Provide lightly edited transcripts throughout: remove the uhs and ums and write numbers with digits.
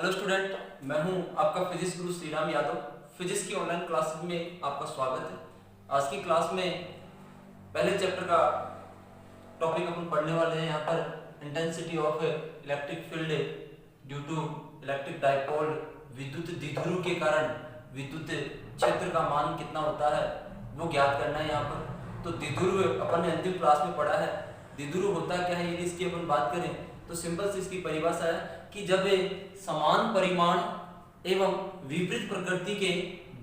Hello student, मैं हूं आपका फिजिक्स गुरु श्रीराम यादव। फिजिक्स की ऑनलाइन क्लासेस में आपका स्वागत है। आज की क्लास में पहले चैप्टर का टॉपिक अपन पढ़ने वाले हैं। यहाँ पर intensity of electric field due to electric dipole, विद्युत द्विध्रुव के कारण विद्युत क्षेत्र का मान कितना होता है वो ज्ञात करना है। यहाँ पर तो द्विध्रुव अपन ने अंतिम क्लास में पढ़ा है। द्विध्रुव होता क्या है, यदि इसकी अपन बात करें तो सिंपल से इसकी परिभाषा है कि जब समान परिमाण एवं विपरीत प्रकृति के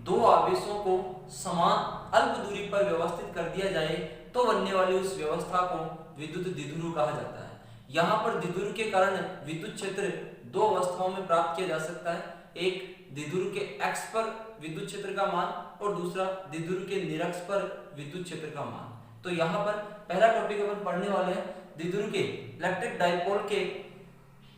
दो आवेशों को समान अल्प दूरी पर व्यवस्थित कर दिया जाए तो बनने वाली उस व्यवस्था को विद्युत द्विध्रुव कहा जाता है। यहाँ पर द्विध्रुव के कारण विद्युत क्षेत्र दो अवस्थाओं में प्राप्त किया जा सकता है। एक द्विध्रुव के एक्स पर विद्युत क्षेत्र का मान और दूसरा द्विध्रुव के निरक्ष पर विद्युत क्षेत्र का मान। तो यहाँ पर पहला टॉपिक अपन पढ़ने वाले हैं द्विध्रुव के इलेक्ट्रिक डाइपोल के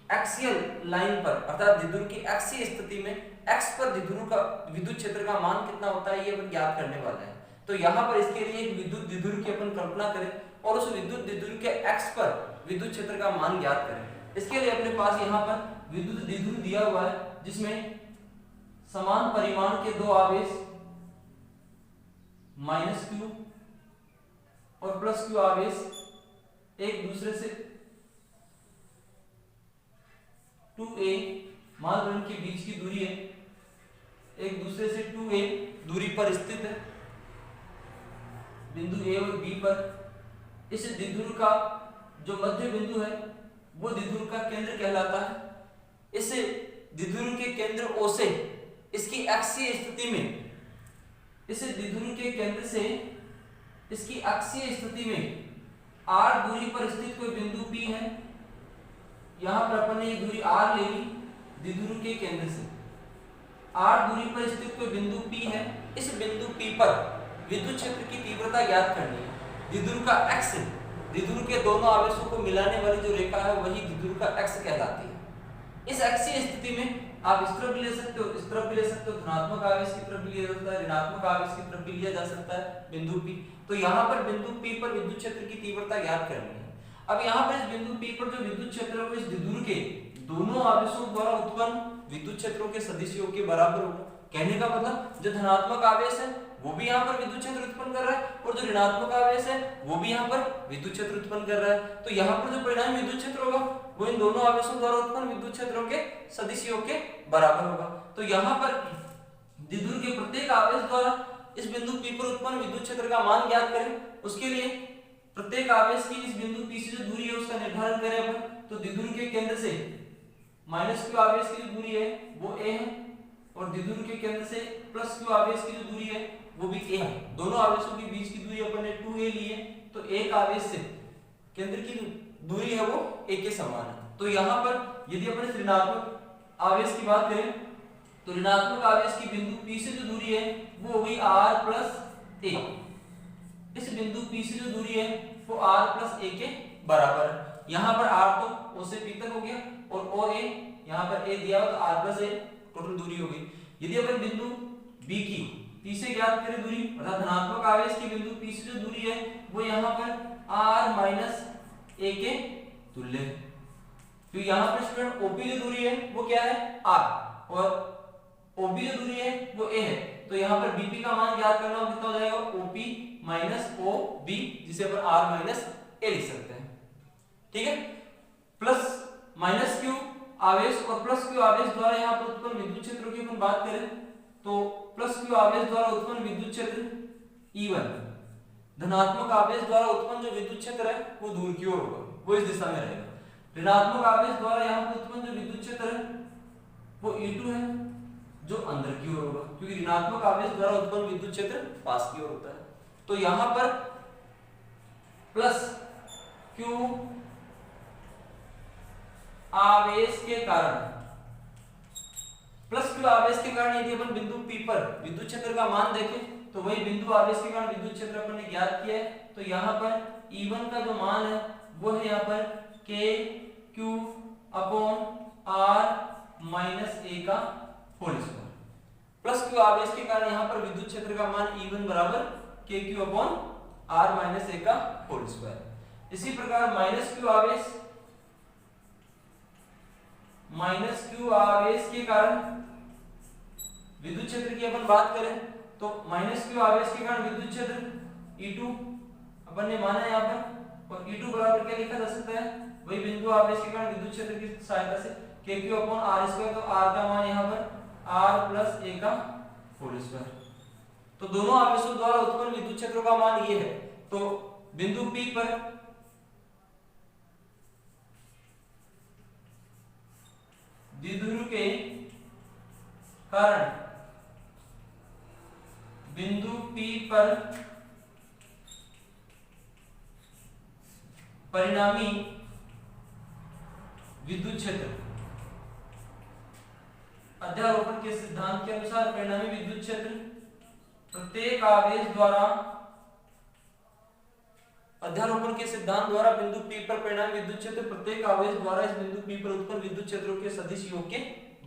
एक्सियल लाइन पर, अर्थात द्विध्रुव की एक्सीय स्थिति में एक्स पर द्विध्रुव का विद्युत क्षेत्र का मान कितना होता है ये अपन ज्ञात करने वाले हैं। तो यहाँ पर इसके लिए एक विद्युत द्विध्रुव की अपन कल्पना करें और उस विद्युत द्विध्रुव के एक्स पर विद्युत क्षेत्र का मान ज्ञात करें। इसके लिए अपने पास यहाँ पर विद्युत द्विध्रुव दिया हुआ है जिसमें समान परिमाण के दो आवेश -q और +q आवेश एक दूसरे से 2a मान लो इनके बीच की दूरी है, एक दूसरे से 2a दूरी पर स्थित है बिंदु a और b पर। इस द्विध्रुव का जो मध्य बिंदु है वो द्विध्रुव का केंद्र कहलाता है। इस द्विध्रुव के केंद्र O से इसकी अक्षीय स्थिति में, इस द्विध्रुव के केंद्र से इसकी अक्षीय स्थिति में r दूरी पर स्थित कोई बिंदु P है। यहाँ पर अपन ने ये दूरी r ले ली द्विध्रुव के केंद्र से। r दूरी पर स्थित कोई बिंदु P है। इस बिंदु P पर विद्युत क्षेत्र की तीव्रता ज्ञात करनी है। द्विध्रुव का x, द्विध्रुव के दोनों आवेशों को मिलाने वाली जो रेखा है वही द्विध्रुव का x कहलाती है। इस अक्षीय स्थिति में आप इस तरफ भी ले सकते हो, इस तरफ भी ले सकते हो, धनात्मक आवेश की तरफ भी लिया जा सकता है, ऋणात्मक आवेश की तरफ भी लिया जा सकता है बिंदु P। तो यहाँ पर बिंदु P पर विद्युत क्षेत्र की तीव्रता ज्ञात करनी है। अब यहाँ पर इस बिंदु P पर जो विद्युत क्षेत्र है वो इस द्विध्रुव के दोनों आवेशों द्वारा उत्पन्न विद्युत क्षेत्रों के सदिशों के बराबर होगा। कहने का मतलब जो धनात्मक आवेश है वो भी यहाँ पर विद्युत क्षेत्र उत्पन्न कर रहा है और जो ऋणात्मक आवेश है वो भी यहाँ पर विद्युत क्षेत्र उत्पन्न कर रहा है। तो यहाँ पर जो परिणामी विद्युत क्षेत्र होगा वो इन दोनों आवेशों द्वारा उत्पन्न विद्युत क्षेत्रों के सदिशों के बराबर होगा। तो यहाँ पर द्विध्रुव के प्रत्येक आवेश द्वारा इस बिंदु P पर उत्पन्न विद्युत क्षेत्र का मान ज्ञात करें। उसके लिए प्रत्येक आवेश की इस बिंदु P से जो दूरी है उसका निर्धारण करें अपन। तो द्विध्रुव के केंद्र से -q आवेश की जो दूरी है वो a है और द्विध्रुव के केंद्र से +q आवेश की जो दूरी है वो भी a है। दोनों आवेशों के बीच की दूरी अपन ने 2a ली है। तो एक आवेश से केंद्र की दूरी है वो a के समान है। तो यहाँ पर यदि अपन इस ऋणात्मक आवेश की बात करें तो ऋणात्मक आवेश की बिंदु P से जो दूरी है वो होगी r + a। इस बिंदु P से जो दूरी है वो r + a के बराबर है। यहाँ पर r तो O से P तक हो गया और OA यहाँ पर a दिया हो तो r + a टोटल दूरी हो गई। यदि अपन बिंदु B की P से ज्ञात करें दूरी, अर्थात धनात्मक आवेश की बिंदु P से जो दूरी है वो यहाँ पर r - a के तुल्य है। तो यहाँ पर स्टूडेंट OP जो दूरी है वो क्या है r और OB जो दूरी है वो a है। तो यहाँ पर BP का मान ज्ञात करना हो कितना हो जाएगा OP - OB, जिसे अपन r - a लिख सकते हैं। ठीक है। +-q आवेश और +q आवेश द्वारा यहाँ पर उत्पन्न विद्युत क्षेत्र की अपन बात करें तो +q आवेश द्वारा उत्पन्न विद्युत क्षेत्र E1, धनात्मक आवेश द्वारा उत्पन्न जो विद्युत क्षेत्र है वो दूर की ओर होगा, वो इस दिशा में रहेगा। ऋणात्मक आवेश द्वारा यहाँ पर उत्पन्न जो विद्युत क्षेत्र है वो E2 है जो अंदर की ओर होगा, क्योंकि ऋणात्मक आवेश द्वारा उत्पन्न विद्युत क्षेत्र पास की ओर होता है। तो यहाँ पर +q आवेश के कारण, +q आवेश के कारण यदि अपन बिंदु P पर विद्युत क्षेत्र का मान देखें तो वही बिंदु आवेश के कारण विद्युत क्षेत्र अपन ने ज्ञात किया है। तो यहाँ पर E1 का जो मान है वो है यहाँ पर kq/r - a का होल स्क्वायर। +q आवेश के कारण यहाँ पर विद्युत क्षेत्र का मान E1 बराबर kq/r - a का होल स्क्वायर। इसी प्रकार -q आवेश माइनस क्यू आवेश के कारण विद्युत क्षेत्र की अपन बात करें तो माइनस क्यू आवेश के कारण विद्युत क्षेत्र E2 अपन ने माना यहाँ पर, और E2 बराबर क्या लिखा जा सकता है, वही बिंदु आवेश के कारण विद्युत क्षेत्र की सहायता से KQ/R²। तो R का मान यहाँ पर R+A का होल स्क्वायर। तो दोनों आवेशों द्वारा उत्पन्न विद्युत क्षेत्रों का मान ये है। तो बिंदु P पर द्विध्रुव के कारण बिंदु P पर परिणामी विद्युत क्षेत्र अध्यारोपण के सिद्धांत के अनुसार परिणामी विद्युत क्षेत्र प्रत्येक आवेश द्वारा, अध्यारोपण के सिद्धांत द्वारा बिंदु P पर परिणामी विद्युत क्षेत्र प्रत्येक आवेश द्वारा इस बिंदु P पर उत्पन्न विद्युत क्षेत्रों के सदिश योग के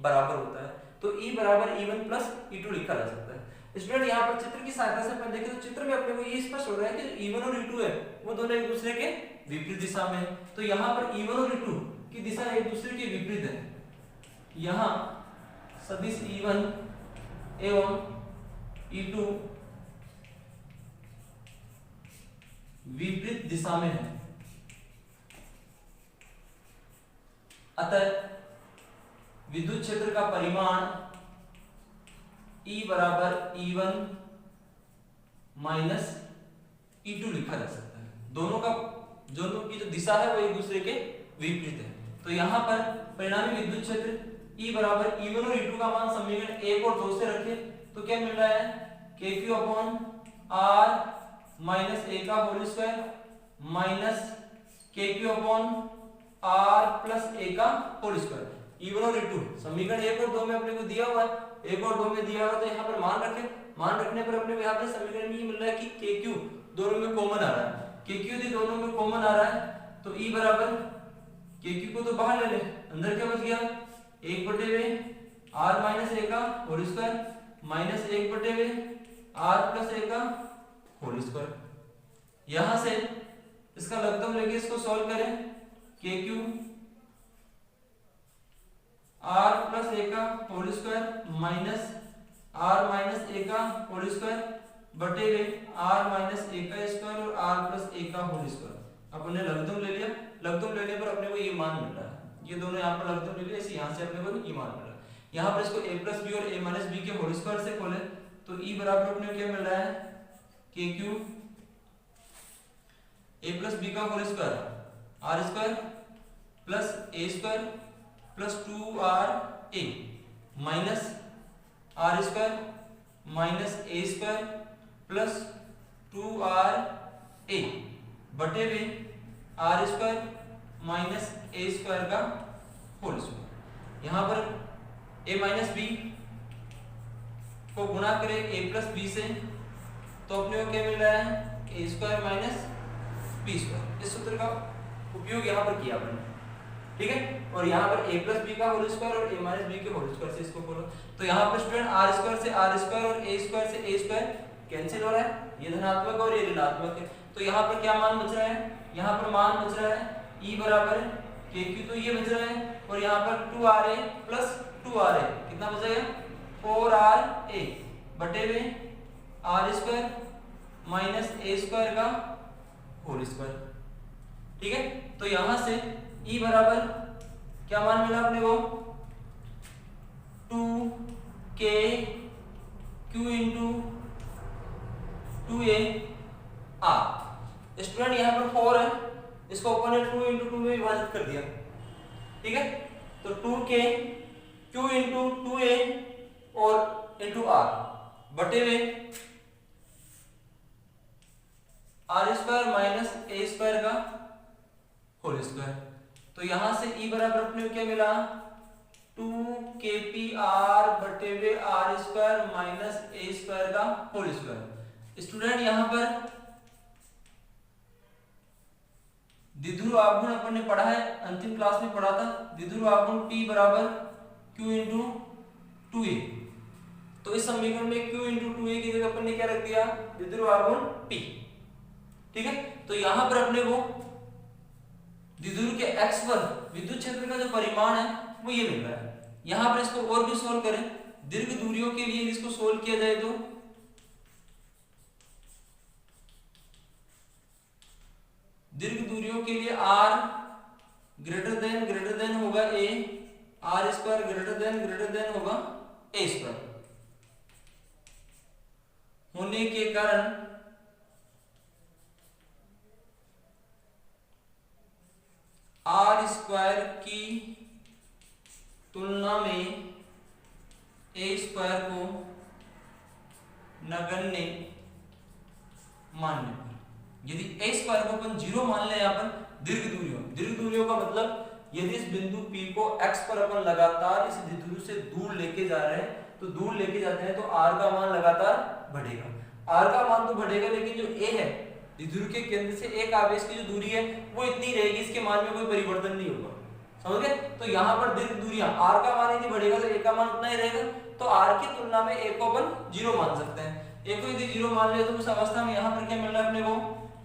बराबर होता है। तो E बराबर E1 प्लस E2 लिखा जा सकता है। स्टूडेंट यहाँ पर चित्र की सहायता से अपन देखें तो चित्र में अपने को ये स्पष्ट हो रहा है कि E1 और E2 है वो दोनों एक दूसरे के विपरीत दिशा में है। तो यहाँ पर E1 और E2 की दिशा एक दूसरे के विपरीत है। यहाँ सदिश E1 एवं E2 विपरीत दिशा में है। अतः विद्युत क्षेत्र का परिमाण E बराबर E1 माइनस E2 लिखा जा सकता है। दोनों की जो दिशा है वो एक दूसरे के विपरीत है। तो यहाँ पर परिणामी विद्युत क्षेत्र E बराबर E1 और E2 का मान समीकरण 1 और 2 से रखे तो क्या मिल रहा है, KQ/R माइनस A का होल स्क्वायर माइनस KQ/R+A का होल स्क्वायर। E1 और E2 समीकरण 1 और 2 में अपने को दिया हुआ है, 1 और 2 में दिया हुआ तो यहाँ पर मान रखें। मान रखने पर अपने को यहाँ पर समीकरण में ये मिल रहा है कि KQ दोनों में कॉमन आ रहा है, KQ यदि दोनों में कॉमन आ रहा है तो E बराबर KQ को तो बाहर ले ले, अंदर क्या बच गया 1/R माइनस A का होल स्क्वायर माइनस 1/R+A का होल स्क्वायर। यहाँ से इसका लघुत्तम लेके इसको सॉल्व करें, KQ R+A का whole square minus R minus A का होल स्क्वायर बटे R माइनस A का स्क्वायर और R+A का होल स्क्वायर। अपन ने लघुत्तम ले लिया, लघुत्तम लेने पर अपने को ये मान मिल रहा है। ये दोनों यहाँ पर लघुत्तम ले लिया, इसे यहाँ से अपने को ये मान मिल रहा है। यहाँ पर इसको A+B और A-B के होल स्क्वायर से खोले तो E बराबर अपने को क्या मिल रहा है, KQ A+B का whole square R² plus A² plus 2RA minus R² minus A² plus 2RA बटे में R² माइनस A² का होल स्क्वायर। यहाँ पर A माइनस B को गुणा करें A+B से तो अपने को क्या मिल रहा है, A² माइनस B²। इस सूत्र का उपयोग यहाँ पर किया आपने, ठीक है। और यहाँ पर A+B का होल स्क्वायर और A-B के होल स्क्वायर से इसको खोलो तो यहाँ पर स्टूडेंट R² से R² और A² से A² कैंसिल हो रहा है, ये धनात्मक और ये ऋणात्मक है। तो यहाँ पर क्या मान बच रहा है, यहाँ पर मान बच रहा है E बराबर KQ तो ये बच रहा है और यहाँ पर 2RA प्लस 2RA कितना बचेगा 4RA बटे में R² माइनस A² का होल स्क्वायर, ठीक है। तो यहाँ से E बराबर क्या मान मिला अपने को 2KQ into 2A R। Student यहाँ पर 4 है, इसको अपन ने 2 इंटू 2 में विभाजित कर दिया, ठीक है। तो 2KQ इंटू 2A और इंटू R बटे में R² माइनस A² का होल स्क्वायर। तो यहां से E बराबर अपने को क्या मिला 2KPR बटे में R² माइनस A² का होल स्क्वायर। स्टूडेंट यहां पर द्विध्रुव आघूर्ण अपन ने पढ़ा है, अंतिम क्लास में पढ़ा था। द्विध्रुव आघूर्ण P बराबर Q इंटू 2A। तो इस समीकरण में Q इंटू 2A की जगह अपन ने क्या रख दिया द्विध्रुव आघूर्ण P, ठीक है। तो यहां पर अपने को द्विध्रुव के x पर विद्युत क्षेत्र का जो परिमाण है वो ये मिल रहा है। यहां पर इसको और भी सोल्व करें, दीर्घ दूरियों के लिए इसको सोल्व किया जाए तो दीर्घ दूरियों के लिए r ग्रेटर देन होगा a, r square greater than होगा a स्क्वायर होने के कारण r स्क्वायर की तुलना में a स्क्वायर को नगण्य मानने पर, यदि a स्क्वायर को अपन 0 मान लें, यहाँ पर दीर्घ दूरियों का मतलब यदि इस बिंदु P को x पर अपन लगातार इस द्विध्रुव से दूर लेके जा रहे हैं, तो दूर लेके जाते हैं तो r का मान लगातार बढ़ेगा। r का मान तो बढ़ेगा, लेकिन जो a है द्विध्रुव के केंद्र से एक आवेश की जो दूरी है वो इतनी रहेगी, इसके मान में कोई परिवर्तन नहीं होगा। समझ गए? तो यहाँ पर दीर्घ दूरियां r का मान यदि बढ़ेगा तो a का मान उतना ही रहेगा, तो r की तुलना में a को अपन 0 मान सकते हैं। a को यदि 0 मान ले तो उस अवस्था में यहाँ पर क्या मिल रहा है अपने को,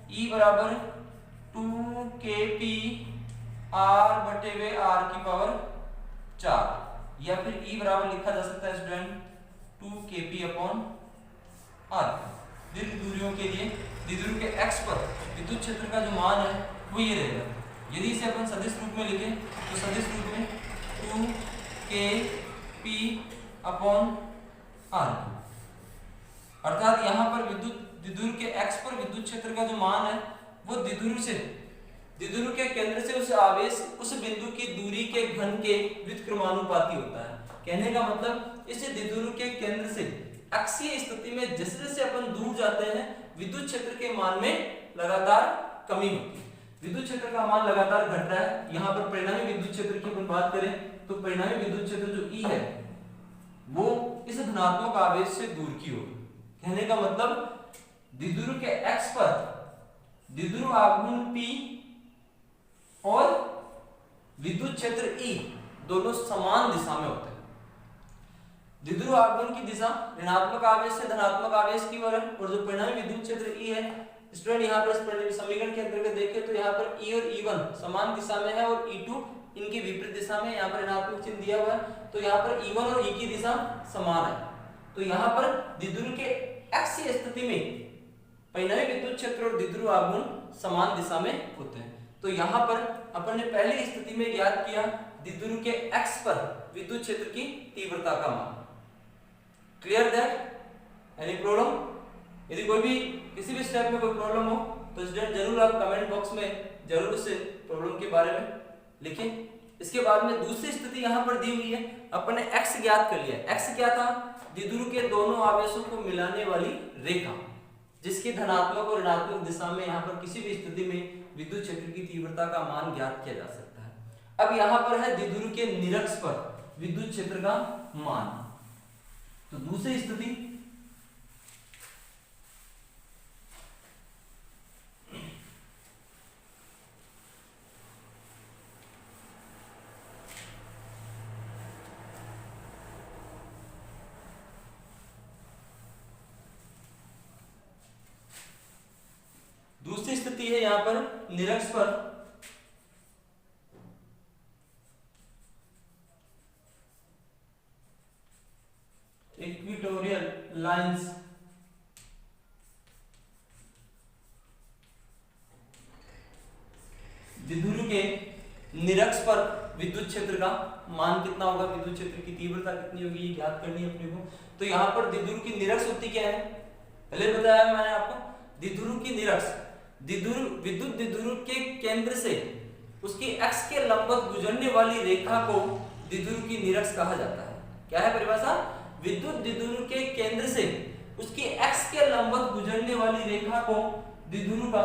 E बराबर 2kp r बटे हुए r की पावर 4, या फिर E बराबर लिखा जा सकता है स्टूडेंट 2kp अपॉन r। दीर्घ दूरियों के लिए द्विध्रुव के x पर विद्युत क्षेत्र का जो मान है वो ये रहेगा। यदि इसे अपन सदिश रूप में लिखें तो सदिश रूप में 2kp अपॉन r, अर्थात यहाँ पर द्विध्रुव के x पर विद्युत क्षेत्र का जो मान है वो द्विध्रुव के केंद्र से उस आवेश उस बिंदु की दूरी के घन के व्युत्क्रमानुपाती होता है। कहने का मतलब इस द्विध्रुव के केंद्र से अक्षीय स्थिति में जैसे जैसे अपन दूर जाते हैं विद्युत क्षेत्र के मान में लगातार कमी होती है, विद्युत क्षेत्र का मान लगातार घट रहा है। यहाँ पर परिणामी विद्युत क्षेत्र की अपन बात करें तो परिणामी विद्युत क्षेत्र जो E है वो इस धनात्मक आवेश से दूर की ओर। कहने का मतलब द्विध्रुव के x पर द्विध्रुव आघूर्ण P और विद्युत क्षेत्र E दोनों समान दिशा में होते हैं। द्विध्रुव आघूर्ण की दिशा ऋणात्मक आवेश से धनात्मक आवेश की ओर है, और जो परिणामी विद्युत क्षेत्र E है, स्टूडेंट यहाँ पर इस समीकरण के अंतर्गत देखें तो यहाँ पर E और E1 समान दिशा में है और E2 इनकी विपरीत दिशा में, यहाँ पर ऋणात्मक चिन्ह दिया हुआ है, तो यहाँ पर E1 और E की दिशा समान है। तो यहाँ पर द्विध्रुव के x स्थिति में परिणामी विद्युत क्षेत्र और द्विध्रुव आघूर्ण समान दिशा में होते हैं। तो यहाँ पर अपन ने पहली स्थिति में ज्ञात किया द्विध्रुव के x पर विद्युत क्षेत्र की तीव्रता का मान। Clear that? Any problem? यदि कोई भी किसी भी स्टेप में कोई प्रॉब्लम हो तो स्टूडेंट जरूर आप कमेंट बॉक्स में जरूर इस प्रॉब्लम के बारे में लिखें। इसके बाद में दूसरी स्थिति यहाँ पर दी हुई है, अपन ने x ज्ञात कर लिया। x क्या था? द्विध्रुव के दोनों आवेशों को मिलाने वाली रेखा, जिसकी धनात्मक और ऋणात्मक दिशा में यहाँ पर किसी भी स्थिति में विद्युत क्षेत्र की तीव्रता का मान ज्ञात किया जा सकता है। अब यहाँ पर है द्विध्रुव के निरक्ष पर विद्युत क्षेत्र का मान। तो दूसरी स्थिति है यहाँ पर निरक्ष पर इक्वेटोरियल लाइंस द्विध्रुव के निरक्ष पर विद्युत क्षेत्र का मान कितना होगा, विद्युत क्षेत्र की तीव्रता कितनी होगी, ये ज्ञात करनी है अपने को। तो यहाँ पर द्विध्रुव की निरक्ष होती क्या है, पहले बताया मैंने आपको। द्विध्रुव की निरक्ष विद्युत द्विध्रुव के केंद्र से उसकी x के लंबवत गुजरने वाली रेखा को द्विध्रुव की निरक्ष कहा जाता है। क्या है परिभाषा? विद्युत द्विध्रुव के केंद्र से उसकी x के लंबवत गुजरने वाली रेखा को द्विध्रुव का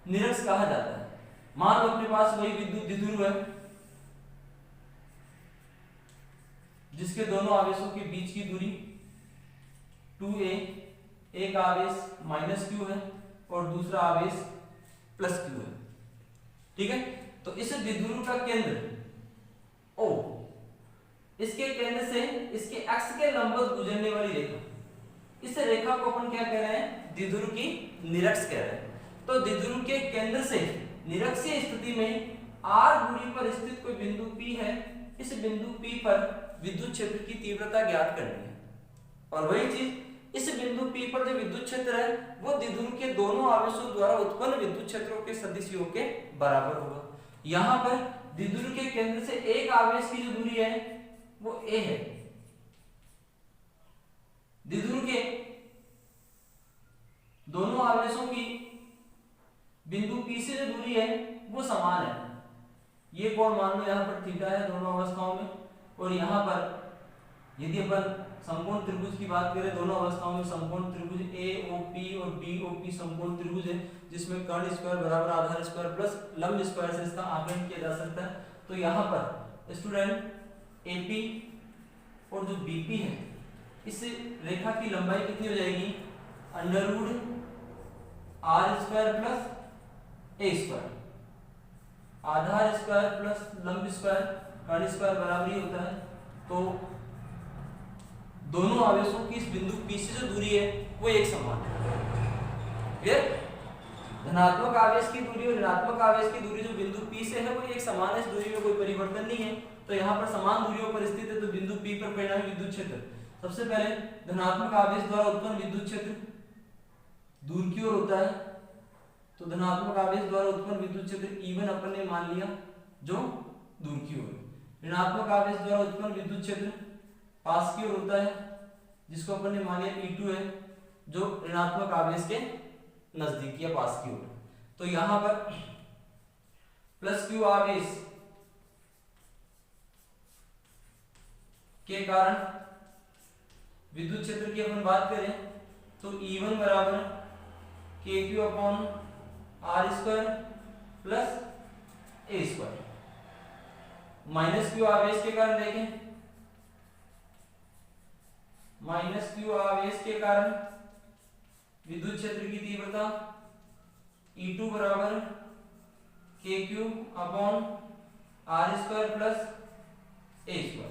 निरक्ष कहा जाता है। मान लो अपने पास वही विद्युत द्विध्रुव है जिसके दोनों आवेशों के बीच की दूरी 2a, एक आवेश -q है और दूसरा आवेश +q है। ठीक है, तो इस द्विध्रुव का केंद्र O, इसके केंद्र से इसके x के लंबवत गुजरने वाली रेखा, इस रेखा को अपन क्या कह रहे हैं? द्विध्रुव की निरक्ष कह रहे हैं। तो द्विध्रुव के केंद्र से निरक्षीय स्थिति में r दूरी पर स्थित कोई बिंदु P है इस बिंदु P पर विद्युत क्षेत्र की तीव्रता ज्ञात करनी है। और वही चीज इस बिंदु P पर जो विद्युत क्षेत्र है वो द्विध्रुव के दोनों आवेशों द्वारा उत्पन्न विद्युत क्षेत्रों के सदिश योग के बराबर होगा। यहाँ पर द्विध्रुव के केंद्र से एक आवेश की जो दूरी है वो a है। द्विध्रुव के दोनों आवेशों की बिंदु P से जो दूरी है वो समान है। ये कोण मान लो यहाँ पर थीटा है दोनों अवस्थाओं में। और यहाँ पर यदि अपन समकोण त्रिभुज की बात करें, दोनों अवस्थाओं में समकोण त्रिभुज AOP और BOP समकोण त्रिभुज है, जिसमें कर्ण स्क्वायर बराबर आधार स्क्वायर प्लस लंब स्क्वायर से इसका आकलन किया जा सकता है। तो यहाँ पर स्टूडेंट AP और जो BP है इस रेखा की लंबाई कितनी हो जाएगी, √r² plus a square, Aadhaar square plus लंब स्क्वायर कर्ण स्क्वायर बराबर ही होता है। तो दोनों आवेशों की इस बिंदु P से जो दूरी है वो एक समान है। क्लियर? धनात्मक आवेश की दूरी और ऋणात्मक आवेश की दूरी जो बिंदु P से है वो एक समान है, इस दूरी में कोई परिवर्तन नहीं है। तो यहाँ पर समान दूरियों पर स्थित है, तो बिंदु P पर परिणामी विद्युत क्षेत्र, सबसे पहले धनात्मक आवेश द्वारा उत्पन्न विद्युत क्षेत्र दूर की ओर होता है। तो धनात्मक आवेश द्वारा उत्पन्न विद्युत क्षेत्र E1 अपन ने मान लिया जो दूर की ओर, ऋणात्मक आवेश द्वारा उत्पन्न विद्युत क्षेत्र पास की ओर होता है जिसको अपन ने मान लिया E2 है जो ऋणात्मक आवेश के नजदीक या पास की ओर। तो यहाँ पर प्लस Q आवेश के कारण विद्युत क्षेत्र की अपन बात करें तो E1 बराबर KQ/r² plus a²। Minus Q आवेश के कारण देखें, माइनस Q आवेश के कारण विद्युत क्षेत्र की तीव्रता E2 बराबर KQ/r² प्लस a²।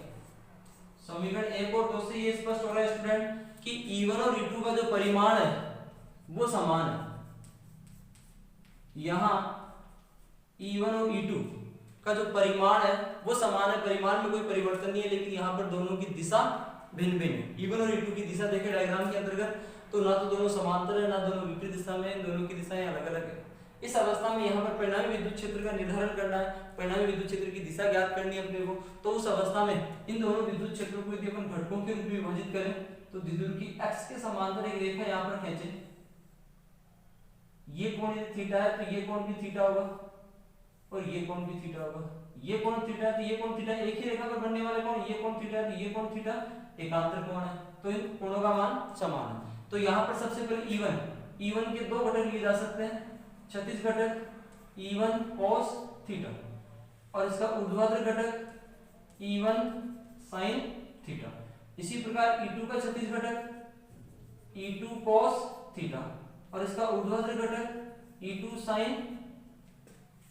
समीकरण 1 और 2 से ये स्पष्ट हो रहा है स्टूडेंट कि E1 और E2 का जो परिमाण है वो समान है। यहाँ E1 और E2 का जो परिमाण है वो समान है, परिमाण में कोई परिवर्तन नहीं है, लेकिन यहाँ पर दोनों की दिशा भिन्न भिन्न है। E1 और E2 की दिशा देखें डायग्राम के अंतर्गत, तो ना तो दोनों समांतर है ना दोनों विपरीत दिशा में, दोनों की दिशाएं अलग अलग है। इस अवस्था में यहाँ पर परिणामी विद्युत क्षेत्र का निर्धारण करना है, परिणामी विद्युत क्षेत्र की दिशा ज्ञात करनी है अपने को। तो उस अवस्था में इन दोनों विद्युत क्षेत्रों को यदि अपन घटकों के रूप में विभाजित करें तो द्विध्रुव की x के समांतर एक रेखा यहाँ पर खींचे, ये कोण यदि थीटा है तो ये कोण भी थीटा होगा और ये कोण भी थीटा होगा। ये कोण थीटा है तो ये कोण थीटा, एक ही रेखा पर बनने वाले कोण, ये कोण थीटा है तो ये कोण थीटा, एकांतर कोण है, तो इन कोणों का मान समान है। तो यहाँ पर सबसे पहले E1 के दो घटक लिए जा सकते हैं, क्षैतिज घटक E1 cos थीटा और इसका ऊर्ध्वाधर घटक E1 sin थीटा। इसी प्रकार E2 का क्षैतिज घटक E2 cos थीटा और इसका ऊर्ध्वाधर घटक E2 sin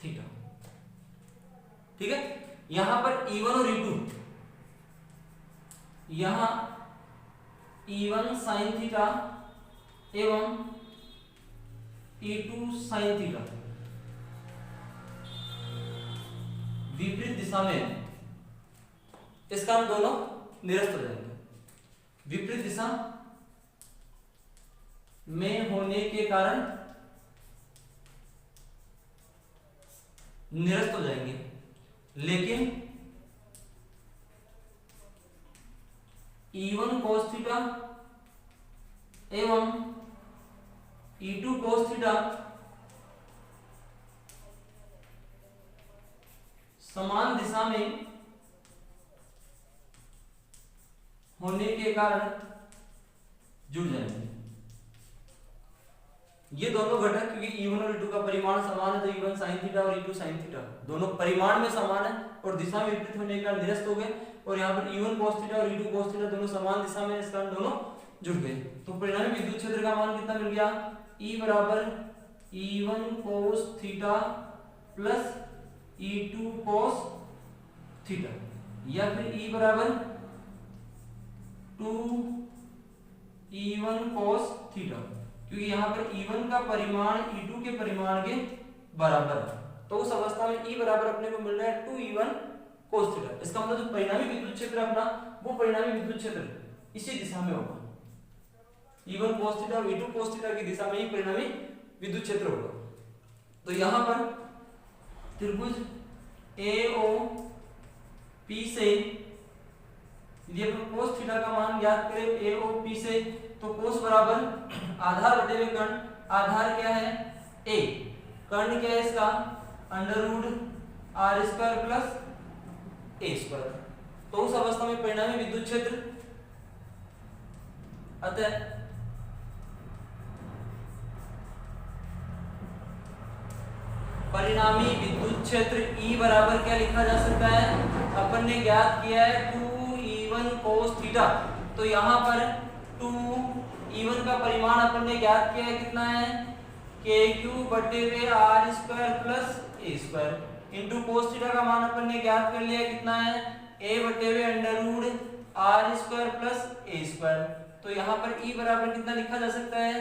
थीटा। ठीक है, यहां पर E1 और E2, यहां E1 sin थीटा एवं E2 sin थीटा विपरीत दिशा में, इसका हम दोनों निरस्त हो जाएंगे। विपरीत दिशा में होने के कारण निरस्त हो जाएंगे, लेकिन E1 cos थीटा एवं E2 cos थीटा समान दिशा में होने के कारण जुड़ जाएंगे। ये दोनों घटक, क्योंकि E1 और E2 का परिमाण समान है तो E1 sin थीटा और E2 sin थीटा दोनों परिमाण में समान है और दिशा में विपरीत होने के कारण निरस्त हो गए। और यहाँ पर E1 cos थीटा और E2 cos थीटा दोनों समान दिशा में, इस कारण दोनों जुड़ गए। तो परिणामी विद्युत क्षेत्र का मान कितना मिल गया, E बराबर E1 cos theta plus E2 cos theta, या फिर E बराबर 2E1 cos थीटा, क्योंकि यहाँ पर E1 का परिमाण E2 के परिमाण के बराबर है। तो उस अवस्था में E बराबर अपने को मिल रहा है 2E1 cos थीटा। इसका मतलब जो परिणामी विद्युत क्षेत्र अपना वो परिणामी विद्युत क्षेत्र इसी दिशा में होगा। E1 cos थीटा और E2 cos थीटा की दिशा में ही परिणामी विद्युत क्षेत्र होगा। तो यहां पर त्रिभुज AOP से यदि अपन cos थीटा का मान ज्ञात करें AOP से, तो cos बराबर आधार बटे हुए कर्ण, आधार क्या है a, कर्ण क्या है इसका √r² प्लस a²। तो उस अवस्था में परिणामी विद्युत क्षेत्र, अतः परिणामी विद्युत क्षेत्र E बराबर क्या लिखा जा सकता है, अपन ने ज्ञात किया है 2E1 cos थीटा। तो यहाँ पर 2E1 का परिमाण अपन ने ज्ञात किया है कितना है KQ बटे हुए r² plus a² into cos theta का मान अपन ने ज्ञात कर लिया कितना है a बटे हुए √r² प्लस a²। तो यहाँ पर E बराबर कितना लिखा जा सकता है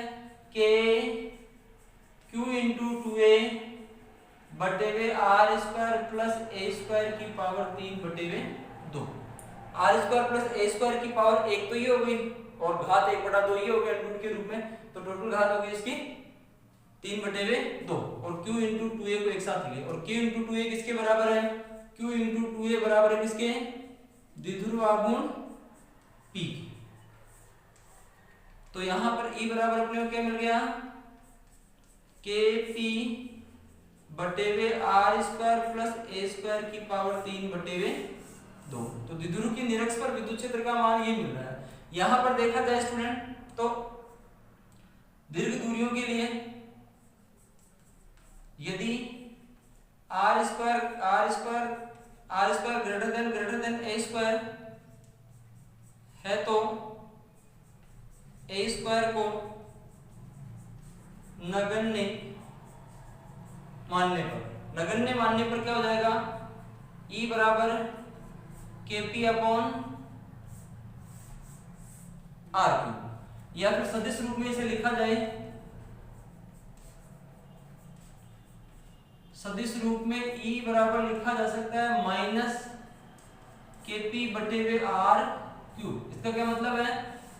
KQ इंटू 2a बटे हुए r² प्लस a² की पावर 3 बटे हुए 2। r² प्लस a² की पावर 1 तो ये हो गई और घात 1/2 ये हो गया रूट के रूप में, तो टोटल घात हो गई इसकी 3 बटे हुए 2 और q इंटू 2a को एक साथ लिए, और q इंटू 2a किसके बराबर है, q इंटू 2a बराबर है किसके, द्विध्रुव आघूर्ण p। तो यहां पर E बराबर अपने को क्या मिल गया kp बटे हुए r² प्लस a² की पावर 3 बटे हुए 2। तो द्विध्रुव की निरक्ष पर विद्युत क्षेत्र का मान ये मिल रहा है। यहां पर देखा जाए स्टूडेंट तो दीर्घ दूरियों के लिए यदि r² ग्रेटर देन a² है तो a² को नगण्य मानने पर क्या हो जाएगा E बराबर kp अपॉन r3, या फिर सदिश रूप में इसे लिखा जाए, सदिश रूप में E बराबर लिखा जा सकता है माइनस kp बटे हुए r3। इसका क्या मतलब है,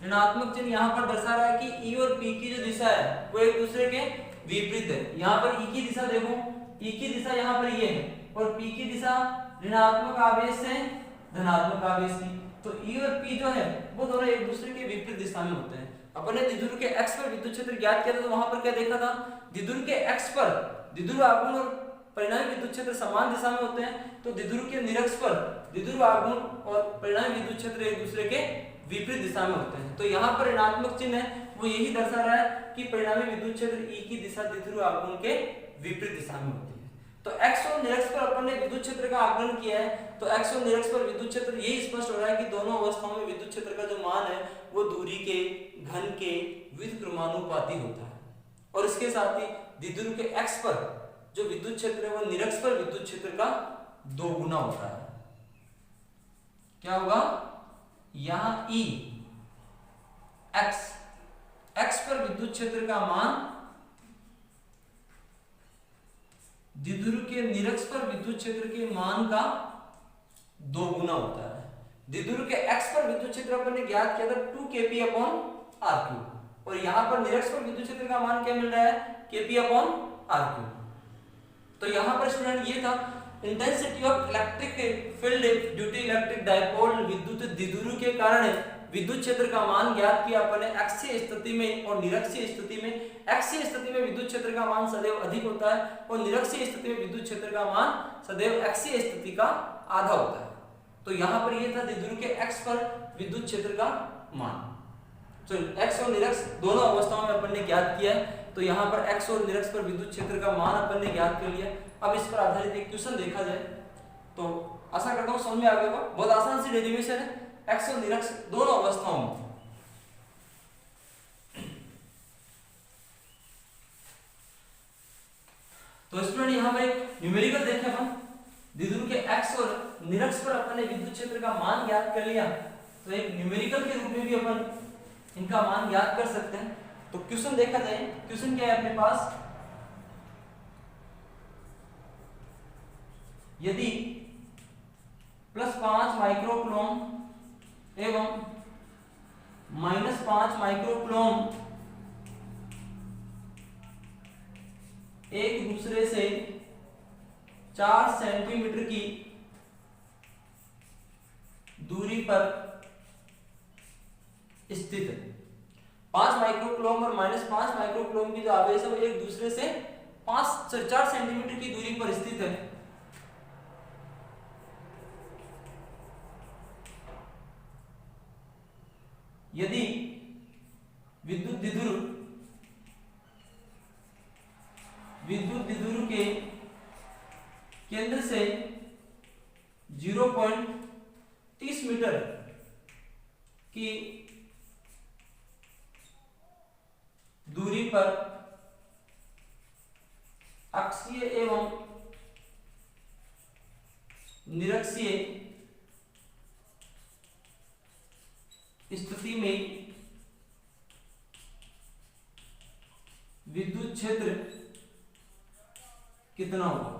ऋणात्मक चिन्ह यहाँ पर दर्शा रहा है कि E और P की जो दिशा है वो एक दूसरे के विपरीत है। यहाँ पर E की दिशा देखो, E की दिशा यहाँ पर ये है और P की दिशा ऋणात्मक आवेश से धनात्मक आवेश की। तो E और P जो है वो दोनों एक दूसरे के विपरीत दिशा में होते हैं। अपन ने द्विध्रुव के x पर विद्युत क्षेत्र ज्ञात किया था, तो वहां पर क्या देखा था, द्विध्रुव के x पर द्विध्रुव आघूर्ण और परिणामी विद्युत क्षेत्र समान दिशा में होते हैं, तो द्विध्रुव के निरक्ष पर द्विध्रुव आघूर्ण और परिणामी विद्युत क्षेत्र एक दूसरे के विपरीत दिशा में होते हैं। तो यहाँ पर ऋणात्मक चिन्ह है वो यही दर्शा रहा है कि परिणामी विद्युत क्षेत्र E की दिशा द्विध्रुव आघूर्ण के विपरीत दिशा में होती है। तो x और निरक्ष पर अपन ने विद्युत क्षेत्र का आकलन किया है, तो x और निरक्ष पर विद्युत क्षेत्र यही स्पष्ट हो रहा है कि दोनों अवस्थाओं में विद्युत क्षेत्र का जो मान है वो दूरी के घन के व्युत्क्रमानुपाती होता है। और इसके साथ ही द्विध्रुव के x पर जो विद्युत क्षेत्र है वो निरक्ष पर विद्युत क्षेत्र का 2 गुना होता है। क्या होगा, यहां E x पर विद्युत क्षेत्र का मान द्विध्रुव के निरक्ष पर विद्युत क्षेत्र के मान का 2 गुना होता है। द्विध्रुव के x पर विद्युत क्षेत्र अपन ने ज्ञात किया था 2kp अपॉन r3, और यहां पर निरक्ष पर विद्युत क्षेत्र का मान क्या मिल रहा है, kp अपॉन r3। तो यहां पर स्टूडेंट ये था intensity of electric field due to electric dipole विद्युत द्विध्रुव के कारण विद्युत क्षेत्र का मान ज्ञात किया अपन ने अक्षीय स्थिति में और निरक्षीय स्थिति में। अक्षीय स्थिति में विद्युत क्षेत्र का मान सदैव अधिक होता है और निरक्षीय स्थिति में विद्युत क्षेत्र का मान सदैव अक्षीय स्थिति का आधा होता है। तो यहाँ पर ये था द्विध्रुव के x पर विद्युत क्षेत्र का मान। तो x और निरक्ष दोनों अवस्थाओं में अपन ने ज्ञात किया है। तो यहाँ पर x और निरक्ष पर विद्युत क्षेत्र का मान अपन ने ज्ञात कर लिया। अब इस पर आधारित एक क्वेश्चन देखा जाए तो आशा करता हूँ समझ में आ गया होगा। बहुत आसान सी डेरिवेशन है x और निरक्ष दोनों अवस्थाओं में। तो स्टूडेंट यहाँ पर एक न्यूमेरिकल देखें अपन, द्विध्रुव के x और निरक्ष पर अपन ने विद्युत क्षेत्र का मान ज्ञात कर लिया, तो एक न्यूमेरिकल के रूप में भी अपन इनका मान ज्ञात कर सकते हैं। तो क्वेश्चन देखा जाए, क्वेश्चन क्या है अपने पास, यदि प्लस 5 माइक्रोकूलम एवं माइनस 5 माइक्रोकूलम एक दूसरे से 4 सेंटीमीटर की दूरी पर स्थित है। 5 माइक्रोकूलम और माइनस 5 माइक्रोकूलम की जो आवेश है वो एक दूसरे से 4 सेंटीमीटर की दूरी पर स्थित है। यदि विद्युत द्विध्रुव के केंद्र से 0.30 मीटर की दूरी पर अक्षीय एवं निरक्षीय स्थिति में विद्युत क्षेत्र कितना होगा।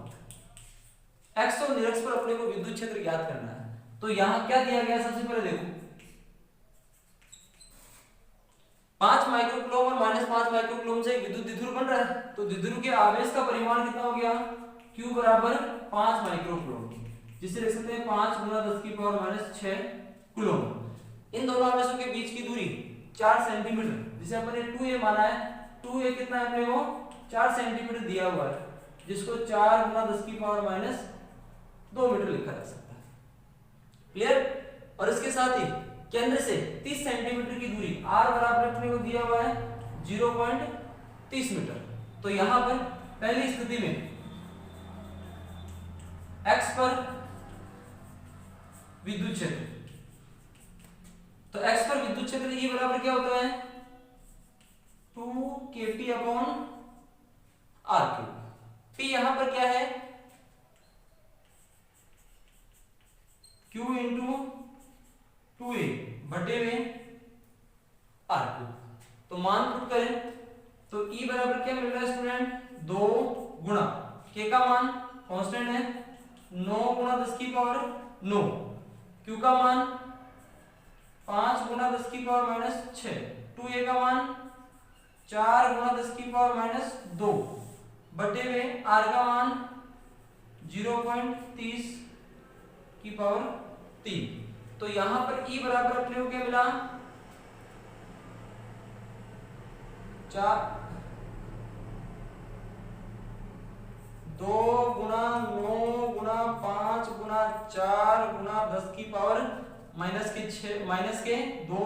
एक्स और निरक्ष पर अपने को विद्युत क्षेत्र ज्ञात करना है। तो यहां क्या दिया गया, सबसे पहले देखो 5 माइक्रोकूलम और माइनस 5 माइक्रोकूलम से एक विद्युत द्विध्रुव बन रहा है। तो द्विध्रुव के आवेश का परिमाण कितना हो गया, Q बराबर 5 माइक्रोकूलम, जिसे लिख सकते हैं 5 × 10⁻⁶ कूलम। इन दोनों आवेशों के बीच की दूरी 4 सेंटीमीटर, जिसे अपन ने 2a माना है। 2a कितना है अपने को 4 सेंटीमीटर दिया हुआ है, जिसको 4 × 10⁻² मीटर लिखा जा सकता है। क्लियर। और इसके साथ ही केंद्र से 30 सेंटीमीटर की दूरी r बराबर अपने को दिया हुआ है 0.30 मीटर। तो यहां पर पहली स्थिति में x पर विद्युत क्षेत्र, तो x पर विद्युत क्षेत्र E बराबर क्या होता है 2kT/r3। T यहां पर क्या है Q × 2a बटे में r2। तो मान पुट करें तो E बराबर क्या मिल रहा है स्टूडेंट 2 गुणा k का मान कांस्टेंट है 9 × 10⁹, Q का मान 5 × 10⁻⁶, 2a का मान 4 × 10⁻² बटे में r का मान 0.30⁻3। तो यहां पर E बराबर अपने को क्या मिला 2 × 9 × 5 × 4 × 10⁻⁻², -2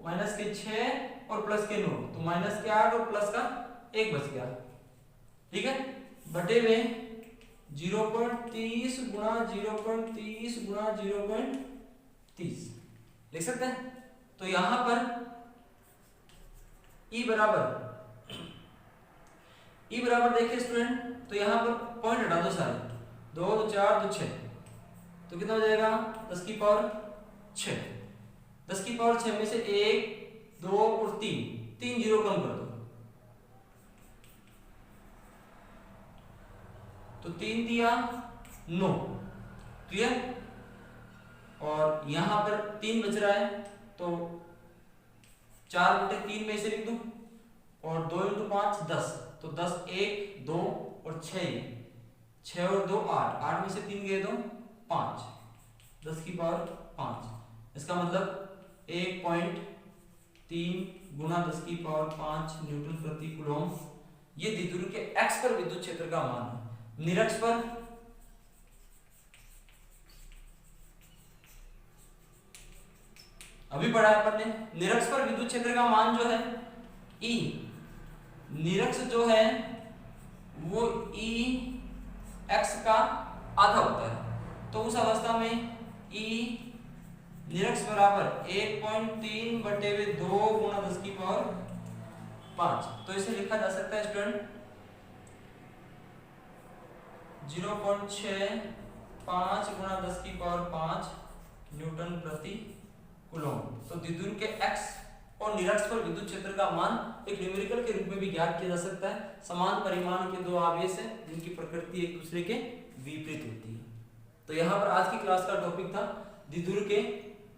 -6 और +9, तो -8 और प्लस का 1 बच गया। ठीक है, बटे में 0.30 × 0.30 × 0.30 लिख सकते हैं। तो यहां पर E बराबर देखिए स्टूडेंट, तो यहां पर पॉइंट हटा दो सारे, 2 2 4 2 6, तो कितना हो जाएगा 10⁻6। 10⁻6 में से 1 2 और 3 जीरो कम कर दो, तो 3 दिया 9। क्लियर। और यहां पर 3 बच रहा है, तो 4/3 में इसे लिख दूं, और 2 × 5 10, तो 10 1 2 और 6 और 2 8, 8 में से 3 गए तो 5, 10⁵5। इसका मतलब 1.3 × 10⁵5 न्यूटन प्रति कूलम। ये द्विध्रुव के x पर विद्युत क्षेत्र का मान है। निरक्ष पर अभी पढ़ा अपन ने, निरक्ष पर विद्युत क्षेत्र का मान जो है E, निरक्ष जो है वो E x का आधा होता है। तो उस अवस्था में E निरक्ष बराबर 1.3 बटे 2 × 10⁵5। तो इसे लिखा जा सकता है स्टूडेंट 0.65 × 10⁵5 न्यूटन प्रति कूलम। तो द्विध्रुव के x और निरक्ष पर विद्युत क्षेत्र का मान एक न्यूमेरिकल के रूप में भी ज्ञात किया जा सकता है। समान परिमाण के दो आवेश हैं जिनकी प्रकृति एक दूसरे के विपरीत होती है। तो यहाँ पर आज की क्लास का टॉपिक था द्विध्रुव के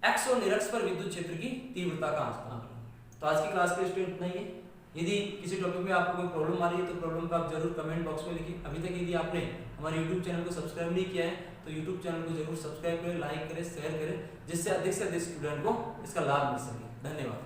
एक्स और निरक्ष पर विद्युत क्षेत्र की तीव्रता का आंकलन। तो आज की क्लास के स्टूडेंट इतना ही है। यदि किसी टॉपिक में आपको कोई प्रॉब्लम आ रही है तो प्रॉब्लम का आप जरूर कमेंट बॉक्स में लिखिए। अभी तक यदि आपने हमारे यूट्यूब चैनल को सब्सक्राइब नहीं किया है तो यूट्यूब चैनल को जरूर सब्सक्राइब करें, लाइक करें, शेयर करें, जिससे अधिक से अधिक स्टूडेंट को इसका लाभ मिल सके। धन्यवाद।